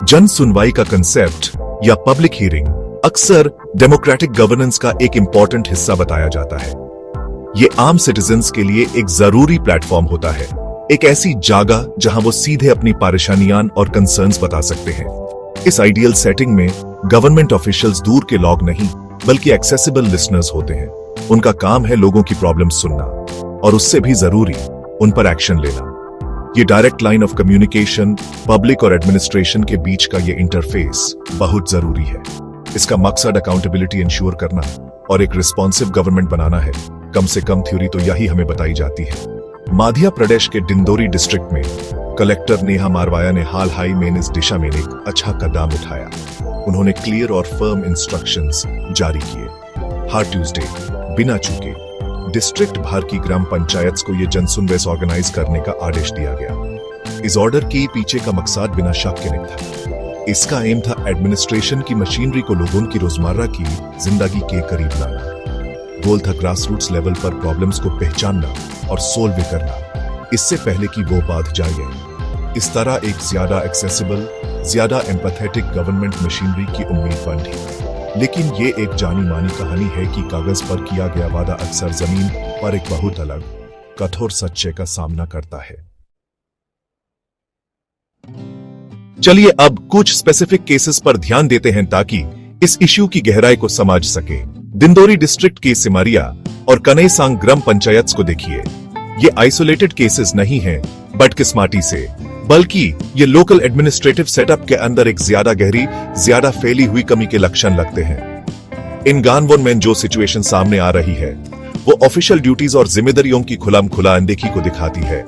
जन सुनवाई का कंसेप्ट या पब्लिक हियरिंग अक्सर डेमोक्रेटिक गवर्नेंस का एक इंपॉर्टेंट हिस्सा बताया जाता है। ये आम सिटीजन्स के लिए एक जरूरी प्लेटफॉर्म होता है, एक ऐसी जगह जहां वो सीधे अपनी परेशानियां और कंसर्न्स बता सकते हैं। इस आइडियल सेटिंग में गवर्नमेंट ऑफिशियल्स दूर के लोग नहीं बल्कि एक्सेसिबल लिसनर्स होते हैं। उनका काम है लोगों की प्रॉब्लम सुनना और उससे भी जरूरी उन पर एक्शन लेना। ये direct line of communication public और एडमिनिस्ट्रेशन के बीच का ये इंटरफेस बहुत जरूरी है। इसका मकसद अकाउंटेबिलिटी इंश्योर करना और एक रिस्पॉन्सिव गवर्नमेंट बनाना है। कम से कम थ्योरी तो यही हमें बताई जाती है। मध्य प्रदेश के डिंडोरी डिस्ट्रिक्ट में कलेक्टर नेहा मारवाया ने हाल ही में इस दिशा में एक अच्छा कदम उठाया। उन्होंने क्लियर और फर्म इंस्ट्रक्शंस जारी किए। हर ट्यूसडे बिना चूके डिस्ट्रिक्ट भर की ग्राम पंचायत को यह जनसुनवाई ऑर्गेनाइज करने का आदेश दिया गया। इस ऑर्डर के पीछे का मकसद बिना शक के नहीं था। इसका एम था एडमिनिस्ट्रेशन की मशीनरी को लोगों की रोजमर्रा की जिंदगी के करीब लाना। गोल था ग्रास रूट्स लेवल पर प्रॉब्लम्स को पहचानना और सोल्व करना, इससे पहले कि वो बात जाए। इस तरह एक ज्यादा एक्सेसिबल, ज्यादा एम्पैथेटिक गवर्नमेंट मशीनरी की उम्मीद बंधी। लेकिन ये एक जानी मानी कहानी है कि कागज पर किया गया वादा अक्सर जमीन पर एक बहुत अलग कठोर सच्चे का सामना करता है। चलिए अब कुछ स्पेसिफिक केसेस पर ध्यान देते हैं ताकि इस इश्यू की गहराई को समझ सके। डिंडोरी डिस्ट्रिक्ट के सिमरिया और कनेसांग ग्राम पंचायत को देखिए। ये आइसोलेटेड केसेस नहीं हैं, बदकिस्मती से, बल्कि ये लोकल एडमिनिस्ट्रेटिव सेटअप के अंदर एक ज्यादा गहरी, ज्यादा फैली हुई कमी के लक्षण लगते हैं। इन गांवों में जो सिचुएशन सामने आ रही है वो ऑफिशियल ड्यूटीज और जिम्मेदारियों की खुला अनदेखी को दिखाती है।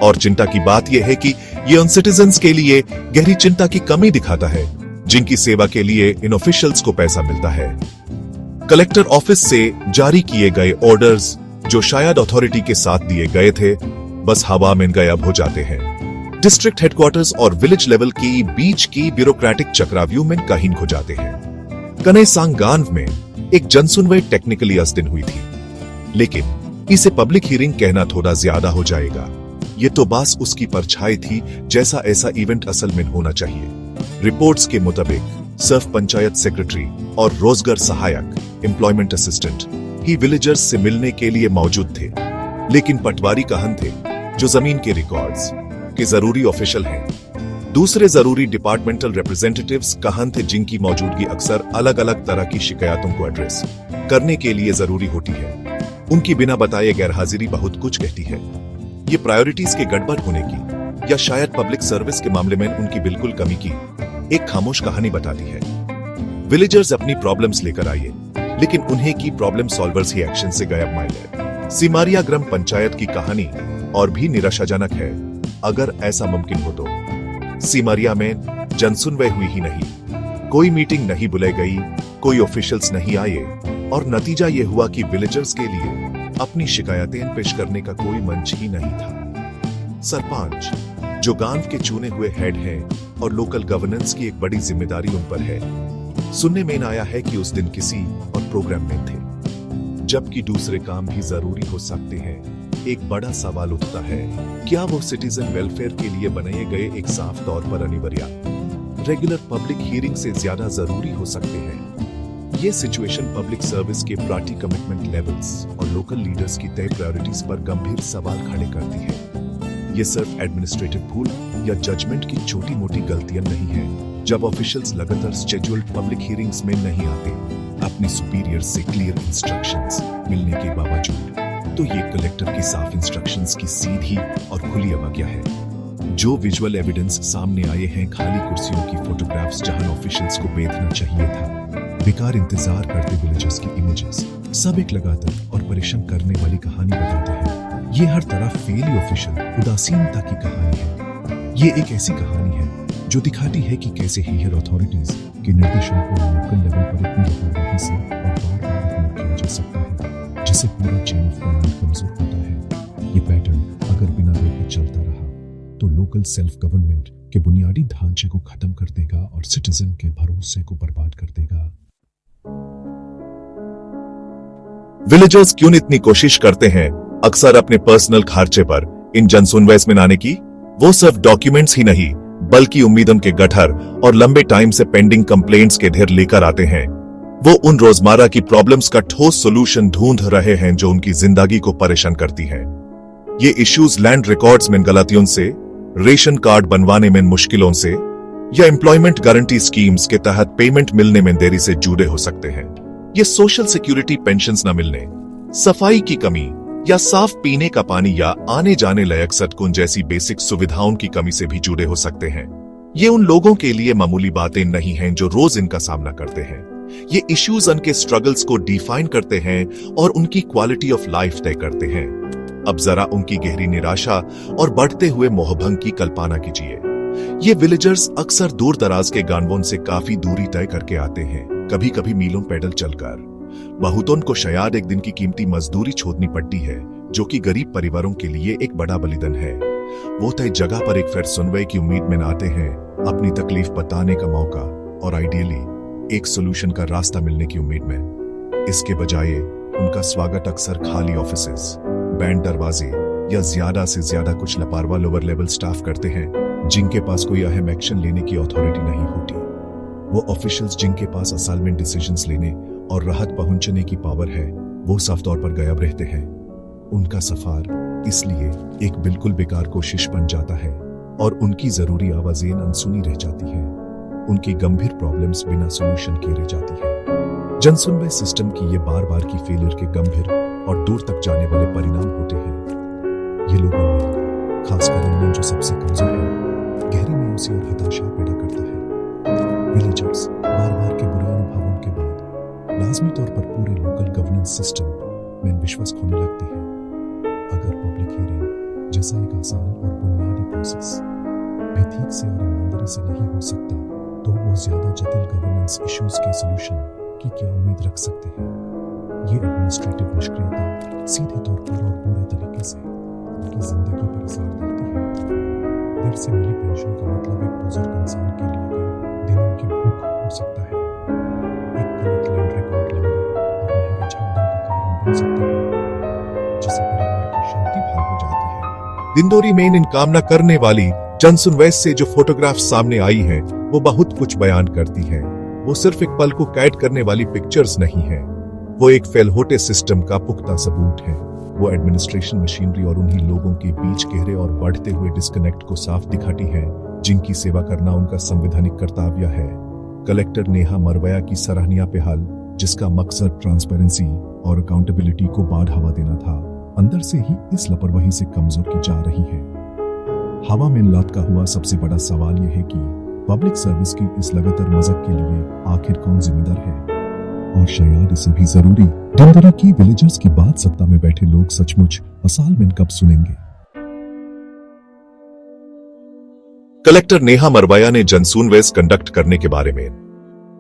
और चिंता की बात यह है कि ये उन सिटीजन्स के लिए गहरी चिंता की कमी दिखाता है जिनकी सेवा के लिए इन ऑफिशियल्स को पैसा मिलता है। कलेक्टर ऑफिस से जारी किए गए ऑर्डर्स जो शायद अथॉरिटी के साथ दिए गए थे, बस हवा में गायब हो जाते हैं। डिस्ट्रिक्ट हेडक्वार्टर्स और विलेज लेवल के बीच की ब्यूरोक्रेटिक चक्रव्यूह में कहीं खो जाते हैं। कनेसांग गांव में एक जनसुनवाई टेक्निकली उस दिन हुई थी, लेकिन इसे पब्लिक हियरिंग कहना थोड़ा ज्यादा हो जाएगा। ये तो बस उसकी परछाई थी, जैसा ऐसा इवेंट असल में होना चाहिए। रिपोर्ट्स के मुताबिक सिर्फ पंचायत सेक्रेटरी और रोजगार सहायक एम्प्लॉयमेंट असिस्टेंट ही विलेजर्स से मिलने के लिए मौजूद थे, लेकिन पटवारी कहन थे जो जमीन के रिकॉर्ड्स के जरूरी ऑफिशियल हैं। दूसरे जरूरी डिपार्टमेंटल रिप्रेजेंटेटिव्स कहन थे जिनकी मौजूदगी अक्सर अलग अलग तरह की शिकायतों को एड्रेस करने के लिए जरूरी होती है। उनकी बिना बताए गैरहाजिरी बहुत कुछ कहती है। ये प्रायोरिटीज के गड़बड़ होने की या शायद पब्लिक सर्विस के मामले में उनकी बिल्कुल कमी की एक खामोश कहानी बताती है। विलेजर्स अपनी प्रॉब्लम्स लेकर आए, लेकिन उन्हें की प्रॉब्लम सॉल्वर्स ही एक्शन से गायब माइले। सिमरिया ग्राम पंचायत की कहानी और भी निराशाजनक है। अगर ऐसा मुमकिन हो तो सिमरिया में जनसुनवाई हुई ही नहीं, कोई मीटिंग नहीं बुलाई गई, कोई ऑफिशियल्स नहीं आए और नतीजा ये हुआ कि विलेजर्स के लिए अपनी शिकायतें पेश करने का कोई मंच ही नहीं था। सरपंच जो गांव के चुने हुए हेड हैं और लोकल गवर्नेंस की एक बड़ी जिम्मेदारी उन पर है, सुनने में आया है कि उस दिन किसी और प्रोग्राम में थे, जबकि दूसरे काम भी जरूरी हो सकते हैं। एक बड़ा सवाल उठता है, क्या वो सिटीजन वेलफेयर के लिए बनाए गए एक साफ तौर पर अनिवार्य रेगुलर पब्लिक हियरिंग से ज्यादा जरूरी हो सकते हैं? ये सिचुएशन पब्लिक सर्विस के पार्टी कमिटमेंट लेवल्स और लोकल लीडर्स की तय प्रायोरिटीज पर गंभीर सवाल खड़े करती है। ये सिर्फ एडमिनिस्ट्रेटिव भूल या जजमेंट की छोटी मोटी गलतियां नहीं है। जब ऑफिशियल्स लगातार शेड्यूल्ड पब्लिक हियरिंग्स में नहीं आते अपनी सुपीरियर से क्लियर इंस्ट्रक्शंस मिलने के बावजूद, तो ये कलेक्टर की साफ इंस्ट्रक्शंस की सीधी और खुली अवज्ञा है। जो विजुअल एविडेंस सामने आए हैं, खाली कुर्सियों की फोटोग्राफ्स जहां ऑफिशियल्स को बेचना चाहिए था, बेकार इंतजार करते विलेजर्स की इमेजेस, सब एक लगातार और परेशान करने वाली कहानी बताते हैं। ये हर तरफ फेली ऑफिशियल उदासीनता की कहानी है। ये एक ऐसी कहानी है जो दिखाती है कि कैसे हायर अथॉरिटीज के निर्देशों को लोकल लेवल पर इतनी लापरवाही से और बार-बार इग्नोर किया जा सकता है, जिससे पूरा चेन ऑफ कमांड कमजोर होता है। ये पैटर्न अगर बिना रोके चलता रहा तो लोकल सेल्फ गवर्नमेंट के बुनियादी ढांचे को खत्म कर देगा और सिटीजन के भरोसे को बर्बाद कर देगा। विलेजर्स क्यों इतनी कोशिश करते हैं अक्सर अपने पर्सनल खर्चे पर इन जनसुनवाई में आने की? वो सिर्फ डॉक्यूमेंट्स ही नहीं बल्कि उम्मीदों के गठर और लंबे टाइम से पेंडिंग कंप्लेंट्स के ढेर लेकर आते हैं। वो उन रोजमर्रा की प्रॉब्लम्स का ठोस सॉल्यूशन ढूंढ रहे हैं जो उनकी जिंदगी को परेशान करती हैं। ये इश्यूज लैंड रिकॉर्ड्स में गलतियों से, रेशन कार्ड बनवाने में मुश्किलों से या एम्प्लॉयमेंट गारंटी स्कीम्स के तहत पेमेंट मिलने में देरी से जुड़े हो सकते हैं। ये सोशल सिक्योरिटी पेंशन्स न मिलने, सफाई की कमी या साफ पीने का पानी या आने जाने लायक सड़कों जैसी बेसिक सुविधाओं की कमी से भी जुड़े हो सकते हैं। ये उन लोगों के लिए मामूली बातें नहीं हैं जो रोज इनका सामना करते हैं। ये इश्यूज उनके स्ट्रगल्स को डिफाइन करते हैं और उनकी क्वालिटी ऑफ लाइफ तय करते हैं। अब जरा उनकी गहरी निराशा और बढ़ते हुए मोहभंग की कल्पना कीजिए। ये विलेजर्स अक्सर दूर दराज के गांवों से काफी दूरी तय करके आते हैं, कभी कभी मीलों पैदल चलकर। बहुतों को शायद एक दिन की कीमती मजदूरी छोड़नी पड़ती है, जो कि गरीब परिवारों के लिए एक बड़ा बलिदान है। वो तय जगह पर एक फिर सुनवाई की उम्मीद में आते हैं, अपनी तकलीफ बताने का मौका और आइडियली एक सोल्यूशन का रास्ता मिलने की उम्मीद में। इसके बजाय उनका स्वागत अक्सर खाली ऑफिसेस, बैंड दरवाजे या ज्यादा से ज्यादा कुछ लापरवाह लोअर लेवल स्टाफ करते हैं, जिनके पास कोई अहम एक्शन लेने की अथॉरिटी नहीं होती। वो ऑफिशियल्स जिनके पास असाइनमेंट डिसीजंस लेने और राहत पहुंचने की पावर है, वो साफ तौर पर गायब रहते हैं। उनका सफर इसलिए एक बिल्कुल बेकार कोशिश बन जाता है और उनकी जरूरी आवाजें अनसुनी रह जाती हैं। उनकी गंभीर प्रॉब्लम्स बिना सोल्यूशन के रह जाती है। जनसुनवाई सिस्टम की ये बार बार की फेलियर के गंभीर और दूर तक जाने वाले परिणाम होते हैं। ये लोगों में, खासकर इनमें जो सबसे कमजोर है, गहरी मायूसी और हताशा पैदा करता है। विलेजर्स बार बार के बुरे अनुभवों के बाद लाजमी तौर पर पूरे लोकल गवर्नेंस सिस्टम में विश्वास खोने लगते हैं। अगर पब्लिक हियरिंग जैसा एक आसान और बुनियादी प्रोसेस भी ठीक से और ईमानदारी से नहीं हो सकता, तो वो ज्यादा जटिल गवर्नेंस इश्यूज के सॉल्यूशन की क्या उम्मीद रख सकते हैं। ये एडमिनिस्ट्रेटिव निष्क्रियता सीधे तौर पर और बुरे तरीके से उनकी जिंदगी पर असर डालती है। देर से मिली पेंशन का मतलब एक बुजुर्ग इंसान के लिए गए दिनों की भूख हो सकता है। एक गलत लैंड रिकॉर्ड लंबे और महंगे झगड़ों का कारण बन सकता है, जिससे परिवार की शांति भाग हो जाती है। दिंदोरी में इन कामना करने वाली जनसुनवाई से जो फोटोग्राफ सामने आई हैं, वो बहुत कुछ बयान करती हैं। वो सिर्फ एक पल को कैद करने वाली पिक्चर्स नहीं है, वो एक फेलहोटे सिस्टम का पुख्ता सबूत है। वो एडमिनिस्ट्रेशन मशीनरी और उन्हीं लोगों के बीच गहरे और बढ़ते हुए डिस्कनेक्ट को साफ दिखाती है, जिनकी सेवा करना उनका संवैधानिक कर्तव्य है। कलेक्टर नेहा मरवया की सराहनीय पहल, जिसका मकसद ट्रांसपेरेंसी और अकाउंटेबिलिटी को बढ़ावा देना था, अंदर से ही इस लापरवाही से कमजोर की जा रही है। हवा में लौटता हुआ सबसे बड़ा सवाल यह है कि पब्लिक सर्विस की इस लगातार मजाक के लिए आखिर कौन जिम्मेदार है, और शायद इसे भी जरूरी दिनदरी की विलेजर्स की बात सत्ता में बैठे लोग सचमुच असाइनमेंट कब सुनेंगे। कलेक्टर नेहा मरवया ने जनसुनवाई कंडक्ट करने के बारे में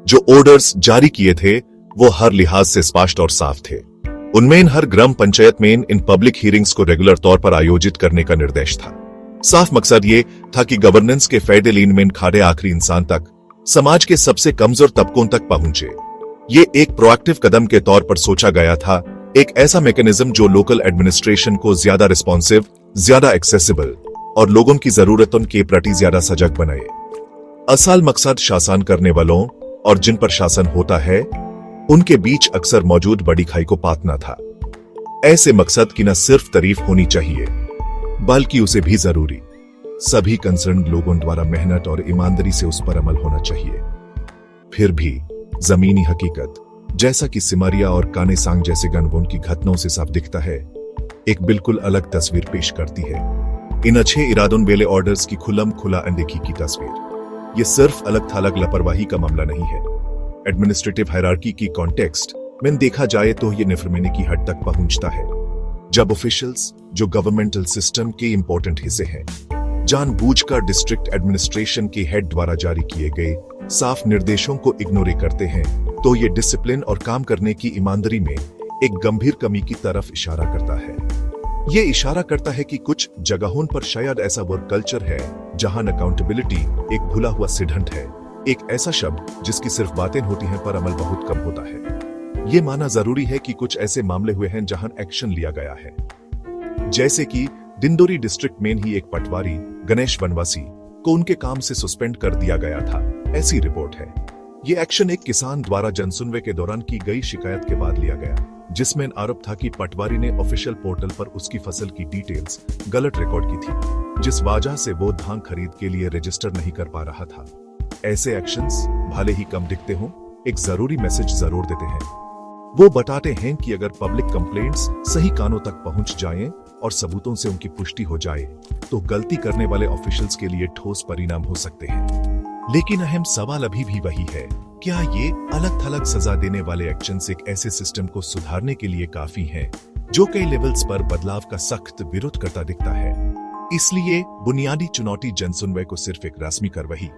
जो ऑर्डर्स जारी किए थे, वो हर लिहाज से स्पष्ट और साफ थे। उनमें हर ग्राम पंचायत में इन पब्लिक हियरिंग्स को रेगुलर तौर पर आयोजित करने का निर्देश था। साफ मकसद ये था कि गवर्नेंस के फायदे लेने खाड़े आखिरी इंसान तक, समाज के सबसे कमजोर तबकों तक पहुंचे। ये एक प्रोएक्टिव कदम के तौर पर सोचा गया था, एक ऐसा मैकेनिज्म जो लोकल एडमिनिस्ट्रेशन को ज्यादा रिस्पॉन्सिव, ज्यादा एक्सेसिबल और लोगों की जरूरतों के प्रति ज्यादा सजग बनाए। असल मकसद शासन करने वालों और जिन पर शासन होता है, उनके बीच अक्सर मौजूद बड़ी खाई को पातना था। ऐसे मकसद की न सिर्फ तारीफ होनी चाहिए, बल्कि उसे भी जरूरी सभी कंसर्न लोगों द्वारा मेहनत और ईमानदारी से उस पर अमल होना चाहिए। फिर भी जमीनी हकीकत, जैसा कि सिमरिया और कानेसांग जैसे गणवों की घटनाओं से साफ दिखता है, एक बिल्कुल अलग तस्वीर पेश करती है। इन अच्छे इरादों वेले ऑर्डर्स की खुलम खुला अनदेखी की तस्वीर। ये सिर्फ अलग थलग लापरवाही का मामला नहीं है। एडमिनिस्ट्रेटिव हायरार्की की कॉन्टेक्स्ट में देखा जाए तो ये निफरमाने की हद तक पहुंचता है, जब ऑफिशियल्स जो गवर्नमेंटल सिस्टम के इंपॉर्टेंट हिस्से हैं, जानबूझकर डिस्ट्रिक्ट एडमिनिस्ट्रेशन के हेड द्वारा जारी किए गए साफ निर्देशों को इग्नोर करते हैं, तो ये डिसिप्लिन और काम करने की ईमानदारी में एक गंभीर कमी की तरफ इशारा करता है। ये इशारा करता है कि कुछ जगहों पर शायद ऐसा वर्क कल्चर है जहां अकाउंटेबिलिटी एक भुला हुआ सिद्धांत है, एक ऐसा शब्द जिसकी सिर्फ बातें होती हैं पर अमल बहुत कम होता है। ये माना जरूरी है कि कुछ ऐसे मामले हुए हैं जहां एक्शन लिया गया है, जैसे कि दिंदोरी डिस्ट्रिक्ट में ही एक पटवारी गणेश वनवासी को उनके काम से सस्पेंड कर दिया गया था, ऐसी रिपोर्ट है। ये एक्शन एक किसान द्वारा जनसुनवाई के दौरान की गई शिकायत के बाद लिया गया, जिसमें आरोप था कि पटवारी ने ऑफिशियल पोर्टल पर उसकी फसल की डिटेल्स गलत रिकॉर्ड की थी, जिस वजह से वो धान खरीद के लिए रजिस्टर नहीं कर पा रहा था। ऐसे एक्शंस भले ही कम दिखते हों, एक जरूरी मैसेज जरूर देते हैं। वो बताते हैं कि अगर पब्लिक कंप्लेंट्स सही कानों तक पहुंच जाएं और सबूतों से उनकी पुष्टि हो जाए तो गलती करने वाले ऑफिशियल्स के लिए ठोस परिणाम हो सकते हैं। लेकिन अहम सवाल अभी भी वही है, क्या ये अलग थलग सजा देने वाले एक्शंस एक ऐसे सिस्टम को सुधारने के लिए काफी हैं, जो कई लेवल्स पर बदलाव का सख्त विरोध करता दिखता है। इसलिए बुनियादी चुनौती जनसुनवाई को सिर्फ एक रस्मी कार्रवाई,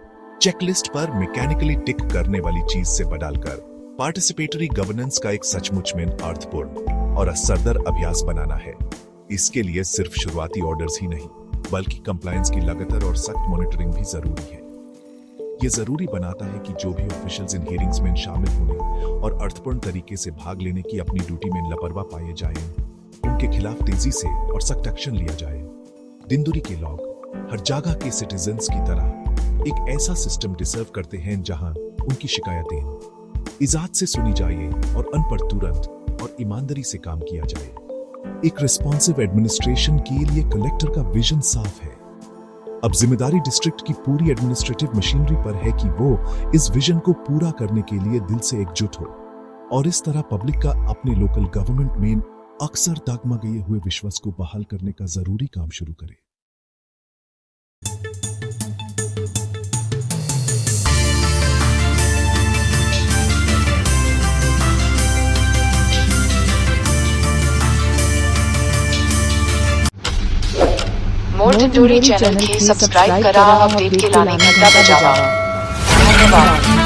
चेकलिस्ट पर मैकेनिकली टिक करने वाली चीज से बदलकर पार्टिसिपेटरी गवर्नेंस का एक सचमुच में अर्थपूर्ण और असरदार अभ्यास बनाना है। इसके लिए सिर्फ शुरुआती ऑर्डर्स ही नहीं, बल्कि कंप्लायंस की लगातार और सख्त मॉनिटरिंग भी जरूरी है। ये जरूरी बनाता है कि जो भी ऑफिशियल्स इन हियरिंग्स में शामिल होने और अर्थपूर्ण तरीके से भाग लेने की अपनी ड्यूटी में लापरवाह पाए जाएं, उनके खिलाफ तेजी से और सख्त एक्शन लिया जाए। दिंदोरी के लोग हर जगह के सिटीजन्स की तरह एक ऐसा सिस्टम डिजर्व करते हैं जहां उनकी शिकायतें इजाजत से सुनी जाए और उन पर तुरंत और ईमानदारी से काम किया जाए। एक रिस्पॉन्सिव एडमिनिस्ट्रेशन के लिए कलेक्टर का विजन साफ है। अब जिम्मेदारी डिस्ट्रिक्ट की पूरी एडमिनिस्ट्रेटिव मशीनरी पर है कि वो इस विजन को पूरा करने के लिए दिल से एकजुट हो और इस तरह पब्लिक का अपने लोकल गवर्नमेंट में अक्सर डगमगा गए हुए विश्वास को बहाल करने का जरूरी काम शुरू करे। मोर दिंडोरी चैनल के सब्सक्राइब करा, अपडेट के लाने घंटा बजावा। धन्यवाद।